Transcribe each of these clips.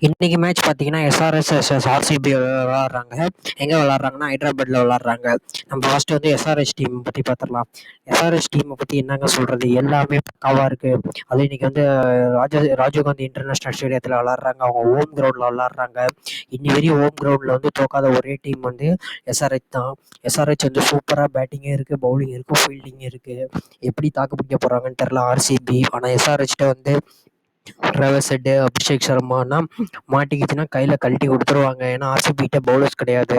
இன்னைக்கு மேட்ச் பார்த்தீங்கன்னா SRS vs RCB விளாட்றாங்க. எங்கே விளாட்றாங்கன்னா ஹைதராபாத்தில் விளாட்றாங்க. நம்ம ஃபர்ஸ்ட் வந்து எஸ்ஆர்எஸ் டீம் பற்றி பார்த்துடலாம். எஸ்ஆர்எஸ் டீமை பற்றி என்னங்க சொல்கிறது, எல்லாமே பக்காவாக இருக்குது. அது இன்னைக்கு வந்து ராஜீவ்காந்தி இன்டர்நேஷ்னல் ஸ்டேடியத்தில் விளாட்றாங்க. அவங்க ஹோம் கிரவுண்டில் விளாட்றாங்க. இன்னி வரையும் ஹோம் கிரவுண்டில் வந்து தோக்காத ஒரே டீம் வந்து எஸ்ஆர்ஹெச் தான். எஸ்ஆர்ஹெச் வந்து சூப்பராக பேட்டிங்கும் இருக்குது, பவுலிங் இருக்குது, ஃபீல்டிங் இருக்குது. எப்படி தாக்கு பிடிக்க போகிறாங்கன்னு தெரில ஆர்சிபி. ஆனால் எஸ்ஆர்ஹெச்ட்ட வந்து ட்ராவஸ் ஹெட்டு, அபிஷேக் சர்மானா மாட்டிக்கிச்சுன்னா கையில் கழட்டி கொடுத்துருவாங்க. ஏன்னா ஆர்சிபிகிட்ட பவுலர்ஸ் கிடையாது.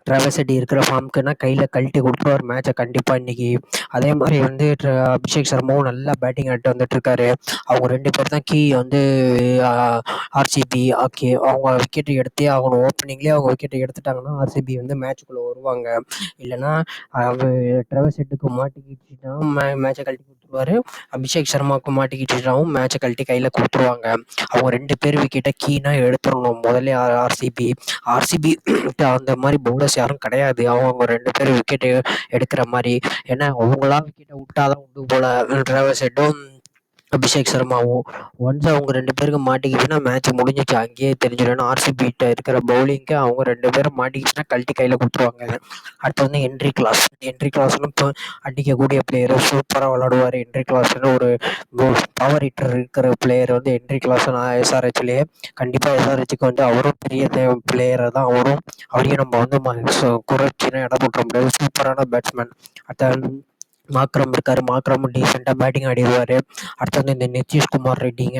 ட்ராவஸ் ஹெட் இருக்கிற ஃபார்முக்குன்னா கையில் கழட்டி கொடுத்துருவார் மேட்சை கண்டிப்பாக இன்னைக்கு. அதே மாதிரி வந்து அபிஷேக் சர்மாவும் நல்லா பேட்டிங் ஆகிட்டு வந்துட்டுருக்காரு. அவங்க 2 பேர் தான் கீ வந்து ஆர்சிபி. ஓகே, அவங்க விக்கெட் எடுத்தே ஆகணும். ஓப்பனிங்லேயே அவங்க விக்கெட் எடுத்துட்டாங்கன்னா ஆர்சிபி வந்து மேட்சுக்குள்ளே வருவாங்க. இல்லைன்னா ட்ராவஸ் ஹெட்டுக்கு மாட்டிக்கிச்சுன்னா மேட்சை கழட்டி கொடுத்துருவாரு. அபிஷேக் சர்மாவுக்கு மாட்டிக்கிட்டுனாவும் மேட்சை கழட்டி கையில் கொடுத்துருவாங்க. அவங்க 2 பேர் விக்கெட்டை கீனா எடுத்துடணும் முதல்ல ஆர்சிபி. ஆர்சிபி அந்த மாதிரி பவுலர்ஸ் யாரும் கிடையாது. அவங்க 2 பேர் விக்கெட்டு எடுக்கிற மாதிரி. ஏன்னா அவங்களா விக்கெட்டை விட்டாதான் உண்டு போல. ட்ராவஸ் ஹெட்டும் அபிஷேக் சர்மாவும் ஒன்ஸ் அவங்க 2 பேருக்கு மாட்டிக்கிச்சுன்னா மேட்ச் முடிஞ்சிச்சு, அங்கேயே தெரிஞ்சிடும். ஏன்னா ஆர்சிபிகிட்ட இருக்கிற பவுலிங்க்கு அவங்க 2 பேரும் மாட்டிக்கிச்சுன்னா கழட்டி கையில் கொடுத்துருவாங்க. அடுத்து வந்து என்ட்ரி கிளாஸ்னு இப்போ அடிக்கக்கூடிய பிளேயர், சூப்பராக விளாடுவார். என்ட்ரி கிளாஸ்னு ஒரு பவர் ஹிட்டர் இருக்கிற பிளேயர் வந்து என்ட்ரி கிளாஸ். எஸ்ஆர்ஹெச்லேயே கண்டிப்பாக எஸ்ஆர்ஹெச்சுக்கு வந்து அவரும் பெரிய பிளேயரை தான். அவரையும் நம்ம வந்து குறைச்சினா இடம் போட்டுற முடியாது. சூப்பரான பேட்ஸ்மேன். அடுத்த மாக்ரம் இருக்கார். மாக்ரமும் டீசெண்டாக பேட்டிங் ஆடிடுவார். அடுத்து வந்து இந்த நிதிஷ்குமார் ரெட்டிங்க,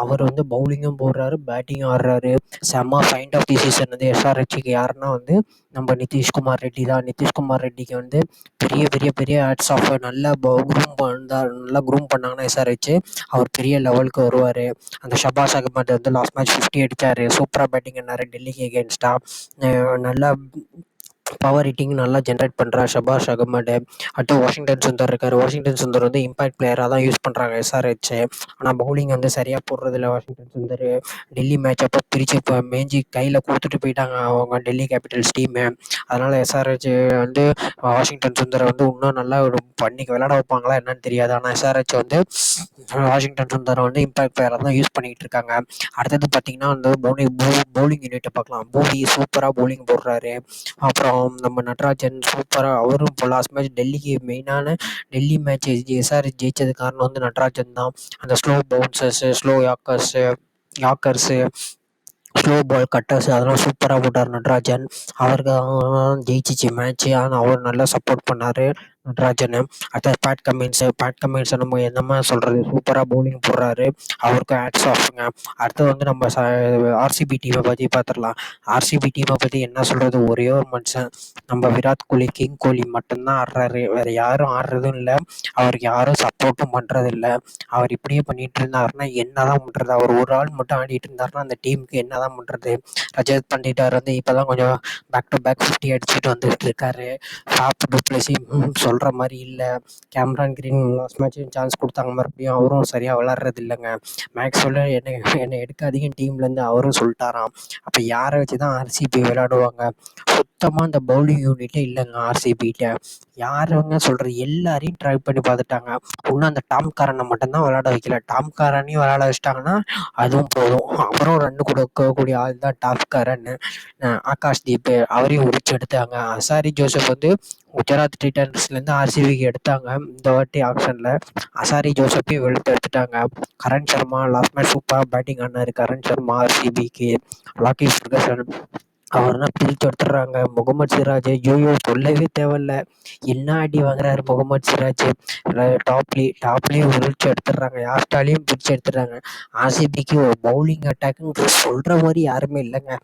அவர் வந்து பவுலிங்கும் போடுறாரு, பேட்டிங்கும் ஆடுறாரு. செம்ம ஃபைண்ட் ஆஃப் தி சீசன் வந்து எஸ்ஆர்ஹெச்சுக்கு யாருன்னா வந்து நம்ம நிதிஷ்குமார் ரெட்டி தான். நிதிஷ்குமார் ரெட்டிக்கு வந்து பெரிய பெரிய பெரிய ஹேட்ஸ் ஆஃப். நல்லா க்ரூம் பண்ணாங்கன்னா எஸ்ஆர்ஹெச் அவர் பெரிய லெவலுக்கு வருவார். அந்த ஷபாஸ் அகமது வந்து லாஸ்ட் மேட்ச் 50 அடித்தார். சூப்பராக பேட்டிங் பண்ணார் டெல்லிக்கு எகென்ஸ்டாக. நல்லா பவர் ஹிட்டிங் நல்லா ஜென்ரேட் பண்ணுறார் ஷபாஸ் அகமது. அடுத்து வாஷிங்டன் சுந்தர் இருக்கார். வாஷிங்டன் சுந்தர் வந்து இம்பாக்ட் பிளேயராக தான் யூஸ் பண்ணுறாங்க எஸ்ஆர்ஹெச். ஆனால் பவுலிங் வந்து சரியாக போடுறதில்ல வாஷிங்டன் சுந்தர். டெல்லி மேட்ச் அப்போ பிரித்து இப்போ மேஞ்சி கையில் கொடுத்துட்டு போயிட்டாங்க அவங்க டெல்லி கேபிட்டல்ஸ் டீமு. அதனால் எஸ்ஆர்ஹெச் வந்து வாஷிங்டன் சுந்தரை வந்து இன்னும் நல்லா பண்ணி விளையாட வைப்பாங்களா என்னன்னு தெரியாது. ஆனால் எஸ்ஆர்ஹெச் வந்து வாஷிங்டன் சுந்தரை வந்து இம்பாக்ட் பிளேயராக தான் யூஸ் பண்ணிக்கிட்டு இருக்காங்க. அடுத்தது பார்த்தீங்கன்னா வந்து பவுலிங் யூனிட்டை பார்க்கலாம். பூவி சூப்பராக பவுலிங் போடுறாரு. அப்புறம் நம்ம நட்ராஜன் சூப்பராக, அவரும் இப்போ லாஸ்ட் மேட்ச் டெல்லிக்கு மெயினான டெல்லி மேட்ச் எஸ்ஆர்ஹெச் ஜெயிச்சது காரணம் வந்து நட்ராஜன் தான். அந்த slow bouncers, slow yorkers, slow ball cutters அதெல்லாம் சூப்பராக போட்டார் நட்ராஜன். அவருக்கு ஜெயிச்சிச்சு மேட்ச்சு. ஆனால் அவர் நல்லா சப்போர்ட் பண்ணார் நட்ராஜனை. அடுத்தது பேட் கமின்ஸை நம்ம என்னமா சொல்கிறது, சூப்பராக பவுலிங் போடுறாரு. அவருக்கும் ஹேட்ஸ் ஆஃப்ங்க. அடுத்தது வந்து நம்ம ஆர்சிபி டீமை பற்றி பார்த்துடலாம். ஆர்சிபி டீமை பற்றி என்ன சொல்கிறது, ஒரே ஒரு மனுஷன் நம்ம விராட் கோலி, கிங் கோலி மட்டும்தான் ஆடுறாரு. வேறு யாரும் ஆடுறதும் இல்லை. அவருக்கு யாரும் சப்போர்ட்டும் பண்ணுறதில்ல. அவர் இப்படியே பண்ணிகிட்டு இருந்தாருன்னா என்ன தான் பண்ணுறது. அவர் ஒரு ஆள் மட்டும் ஆடிட்டு இருந்தாருன்னா அந்த டீமுக்கு என்ன தான் பண்ணுறது. ரஜத் பண்டிட்டார் வந்து இப்போ தான் கொஞ்சம் பேக் டு பேக் 50 அடிச்சுட்டு வந்துகிட்டு இருக்காரு. ஃபாப் டு பிளஸி சொல்கிற மாதிரி இல்லை. கேமரான் கிரீன் லாஸ்ட் மேட்ச்சும் சான்ஸ் கொடுத்தாங்க, மறுபடியும் அவரும் சரியாக விளாட்றது இல்லைங்க. மேக்ஸ்வெல் என்னை எடுக்காதீங்க டீம்லேருந்து அவரும் சொல்லிட்டாராம். அப்போ யாரை வச்சு தான் ஆர்சிபி விளையாடுவாங்க. சுத்தமாக அந்த பவுலிங் யூனிட்டே இல்லைங்க ஆர்சிபிகிட்ட. யாருங்க சொல்கிறது, எல்லாரையும் ட்ரை பண்ணி பார்த்துட்டாங்க. இன்னும் அந்த டாம்காரனை மட்டும்தான் விளையாட வைக்கல. டாம்காரனையும் விளையாட வச்சிட்டாங்கன்னா அதுவும் போதும். அப்புறம் ரன் கொடுக்கக்கூடிய ஆள் தான் டாப்காரன் ஆகாஷ்தீப். அவரையும் உரிச்சு எடுத்தாங்க. அசாரி ஜோசப் வந்து குஜராத் டைட்டன்ஸ்லேருந்து ஆர்சிபிக்கு எடுத்தாங்க. இந்த வாட்டி ஆப்ஷனில் அசாரி ஜோசப்பையும் வெளுத்து எடுத்துட்டாங்க. கரண் சர்மா லாஸ்ட் மேட்ச் சூப்பராக பேட்டிங் ஆனார். கரண் சர்மா ஆர்சிபிக்கு. லாக்கி ஃபெர்கசன் அவர்னா பிரித்து எடுத்துடுறாங்க. முகமது சிராஜ் ஐயோ சொல்லவே தேவையில்ல, என்ன அடி வாங்குறாரு முகமது சிராஜ். டாப்லேயும் உரிச்சு எடுத்துடுறாங்க. யாஸ்டாலையும் பிரித்து எடுத்துடுறாங்க. ஆர்சிபிக்கு ஒரு பவுலிங் அட்டாக்குன்னு சொல்கிற மாதிரி யாருமே இல்லைங்க.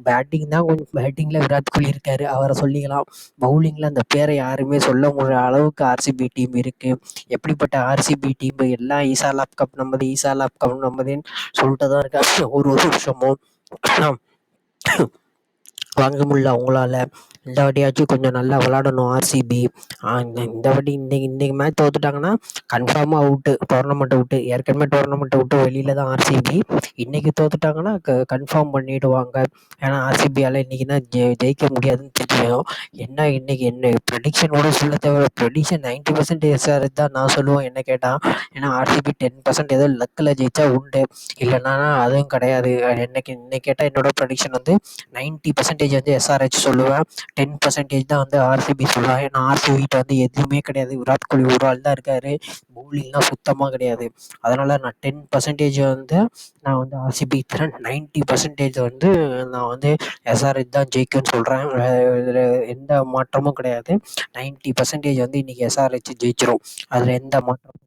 பேட்டிங் தான் கொஞ்சம், பேட்டிங்கில் விராட் கோலி இருக்கார், அவரை சொல்லிக்கலாம். பவுலிங்கில் அந்த பேரை யாருமே சொல்ல முடியாத அளவுக்கு ஆர்சிபி டீம் இருக்குது. எப்படிப்பட்ட ஆர்சிபி டீம், எல்லாம் ஈசா லாப் கப் நம்மதுன்னு சொல்லிட்டு தான் இருக்காங்க ஒரு வருஷமும். வாங்க முடியல அவங்களால. இந்த வாட்டியாச்சும் கொஞ்சம் நல்லா விளாடணும் ஆர்சிபி. இந்த வாட்டி இன்னைக்கு மேட்ச் தோத்துட்டாங்கன்னா கன்ஃபார்மாக அவுட்டு, டோர்னமெண்ட் அவுட்டு. ஏற்கனவே டோர்னமெண்ட் அவுட்டு வெளியில தான் ஆர்சிபி. இன்னைக்கு தோத்துட்டாங்கன்னா கன்ஃபார்ம் பண்ணிடுவாங்க. ஏன்னா ஆர்சிபியால் இன்னைக்கு தான் ஜெயிக்க முடியாதுன்னு தெரியும். இன்னைக்கு ப்ரெடிக்ஷன் கூட சொல்ல தேவை. ப்ரெடிக்ஷன் 90% எஸ்ஆர்எச் தான் நான் சொல்லுவேன் என்ன கேட்டால். ஏன்னா ஆர்சிபி 10% ஏதோ லக்கில் ஜெயிச்சா உண்டு, இல்லைன்னா அதுவும் கிடையாது. இன்னைக்கு கேட்டால் என்னோட ப்ரெடிக்ஷன் வந்து 90% வந்து எஸ்ஆர்ஹெச் சொல்லுவேன், 10% தான் வந்து ஆர்சிபி சொல்லுவேன். ஏன்னா ஆர்சிபிகிட்ட வந்து எதுவுமே கிடையாது, விராட் கோலி ஒரு ஆள் தான் இருக்காரு, பவுலிங்லாம் சுத்தமாக கிடையாது. அதனால் நான் 10% வந்து நான் வந்து ஆர்சிபி தரேன், 90% வந்து நான் வந்து எஸ்ஆர்ஹெச் தான் ஜெயிக்கும்னு சொல்கிறேன். இதில் எந்த மாற்றமும் கிடையாது. 90% வந்து இன்றைக்கி எஸ்ஆர்ஹெச் ஜெயிச்சிரும், அதில் எந்த மாற்றமும்